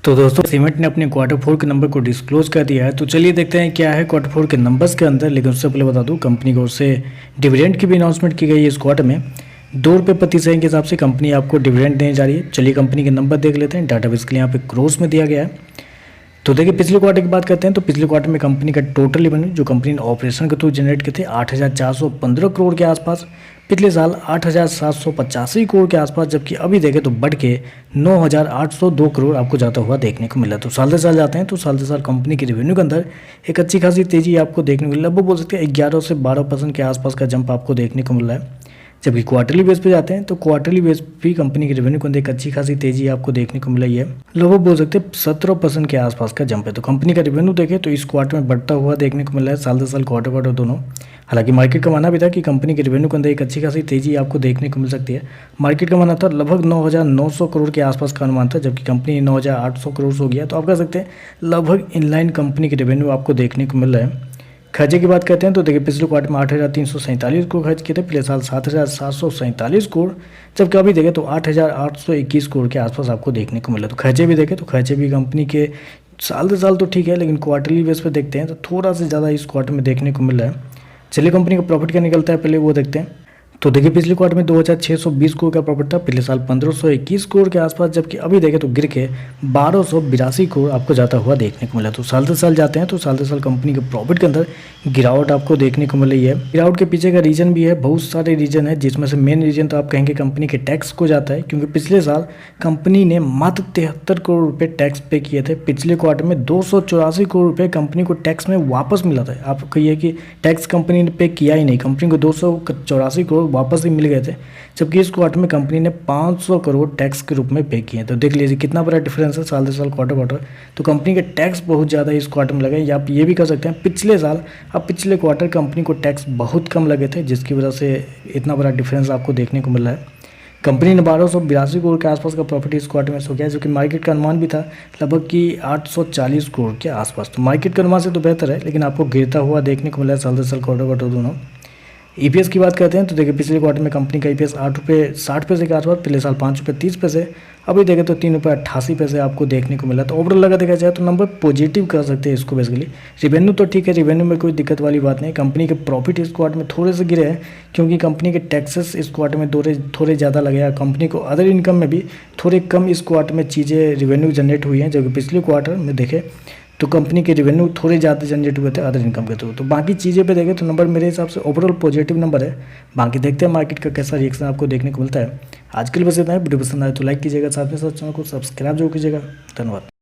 तो दोस्तों सीमेंट ने अपने क्वार्टर फोर के नंबर को डिस्क्लोज कर दिया है। तो चलिए देखते हैं क्या है क्वार्टर फोर के नंबर्स के अंदर। लेकिन उससे पहले बता दूं, कंपनी की ओर से डिविडेंड की भी अनाउंसमेंट की गई है इस क्वार्टर में। 2 रुपये प्रति शेयर के हिसाब से कंपनी आपको डिविडेंड देने जा रही है। चलिए कंपनी के नंबर देख लेते हैं। डाटा बेस के लिए यहाँ पे क्रोस में दिया गया है। तो देखिए पिछले क्वार्टर की बात करते हैं तो पिछले क्वार्टर में कंपनी का टोटल रेवेन्यू जो कंपनी ने ऑपरेशन के थ्रू जनरेट किए थे 8,415 करोड़ के आसपास। पिछले साल 8,785 करोड़ के आसपास, जबकि अभी देखें तो बढ़ के 9,802 करोड़ आपको जाता हुआ देखने को मिला। तो साल से साल जाते हैं तो साल से साल कंपनी के रेवेन्यू के अंदर एक अच्छी खासी तेजी आपको देखने को मिली। लगभग बोल सकते हैं 11 से 12% के आसपास का जंप आपको देखने को मिल रहा है। जबकि क्वार्टरली बेस पे जाते हैं तो क्वार्टरली बेस भी कंपनी के रेवेन्यू के अंदर एक अच्छी खासी तेजी आपको देखने को मिला है। लगभग बोल सकते हैं 17% के आसपास का जंप है। तो कंपनी का रेवेन्यू देखें तो इस क्वार्टर में बढ़ता हुआ देखने को मिला है, साल से साल क्वार्टर दोनों। हालांकि मार्केट का मानना भी था कि कंपनी के रेवेन्यू के अंदर एक अच्छी खासी तेजी आपको देखने को मिल सकती है। मार्केट का मानना था लगभग 9,900 करोड़ के आसपास का अनुमान था, जबकि कंपनी 9,800 करोड़ हो गया। तो आप कह सकते हैं लगभग इनलाइन कंपनी के रेवेन्यू आपको देखने को मिल रहा है। खर्चे की बात करते हैं तो देखिए पिछले क्वार्टर में 8,347 करोड़ खर्च किए थे। पिछले साल 7,747 करोड़, जबकि अभी देखें तो 8,821 करोड़ के आसपास आपको देखने को मिला। तो खर्चे भी देखें तो खर्चे भी कंपनी के साल से साल तो ठीक है, लेकिन क्वार्टरली बेस पे देखते हैं तो थोड़ा सा ज़्यादा इस क्वार्टर में देखने को मिल रहा है। चलिए कंपनी का प्रॉफिट क्या निकलता है पहले वो देखते हैं। तो देखिए पिछले क्वार्टर में 2,620 करोड़ का प्रॉफिट था। पिछले साल 1,521 करोड़ के आसपास, जबकि अभी देखें तो गिर के 1,282 करोड़ आपको जाता हुआ देखने को मिला। तो साल से साल जाते हैं तो साल से साल कंपनी के प्रॉफिट के अंदर गिरावट आपको देखने को मिल रही है। गिरावट के पीछे का रीजन भी है, बहुत सारे रीजन है, जिसमें से मेन रीजन तो आप कहेंगे कंपनी के टैक्स को जाता है, क्योंकि पिछले साल कंपनी ने मात्र 73 करोड़ रुपये टैक्स पे किए थे। पिछले क्वार्टर में 284 करोड़ रुपये कंपनी को टैक्स में वापस मिला था। आप कहिए कि टैक्स कंपनी ने पे किया ही नहीं, कंपनी को 284 करोड़ वापस ही मिल गए थे, जबकि इस क्वार्टर में कंपनी ने 500 करोड़ टैक्स के रूप में पे किए। तो देख लीजिए कितना बड़ा डिफरेंस है साल से साल क्वार्टर। तो कंपनी के टैक्स बहुत ज़्यादा इस क्वार्टर में लगे, या आप ये भी कर सकते हैं पिछले साल अब पिछले क्वार्टर कंपनी को टैक्स बहुत कम लगे थे, जिसकी वजह से इतना बड़ा डिफरेंस आपको देखने को मिल रहा है। कंपनी ने 1,282 करोड़ के आसपास का प्रॉफिट इस क्वार्टर में सो गया, जो कि मार्केट का अनुमान भी था लगभग कि 840 करोड़ के आसपास। तो मार्केट का अनुमान से तो बेहतर है, लेकिन आपको गिरता हुआ देखने को मिला है साल से साल क्वार्टर दोनों। ईपीएस की बात करते हैं तो देखिए पिछले क्वार्टर में कंपनी का ईपीएस 8 रुपये 60 पैसे के आसपास, पिछले साल 5 रुपये 30 पैसे, अभी देखें तो 3 रुपये 88 पैसे आपको देखने को मिला। तो ओवरऑल लगा देखा जाए तो नंबर पॉजिटिव कर सकते हैं इसको बेसिकली। रेवेन्यू तो ठीक है, रेवेन्यू में कोई दिक्कत वाली बात नहीं। कंपनी के प्रॉफिट इस क्वार्टर में थोड़े से गिरे हैं, क्योंकि कंपनी के टैक्सेस इस क्वार्टर में थोड़े ज़्यादा लगे हैं। कंपनी को अदर इनकम में भी थोड़े कम इस क्वार्टर में चीज़ें रेवेन्यू जनरेट हुई हैं, जबकि पिछले क्वार्टर में देखें तो कंपनी के रेवेन्यू थोड़े ज़्यादा जनरेट हुए थे अदर इनकम के थ्रू। तो बाकी चीज़ें पे देखें तो नंबर मेरे हिसाब से ओवरऑल पॉजिटिव नंबर है। बाकी देखते हैं मार्केट का कैसा रिएक्शन आपको देखने को मिलता है। आज के लिए बस इतना है। वीडियो पसंद आए तो लाइक कीजिएगा, साथ में साथ चैनल को सब्सक्राइब जरूर कीजिएगा। धन्यवाद।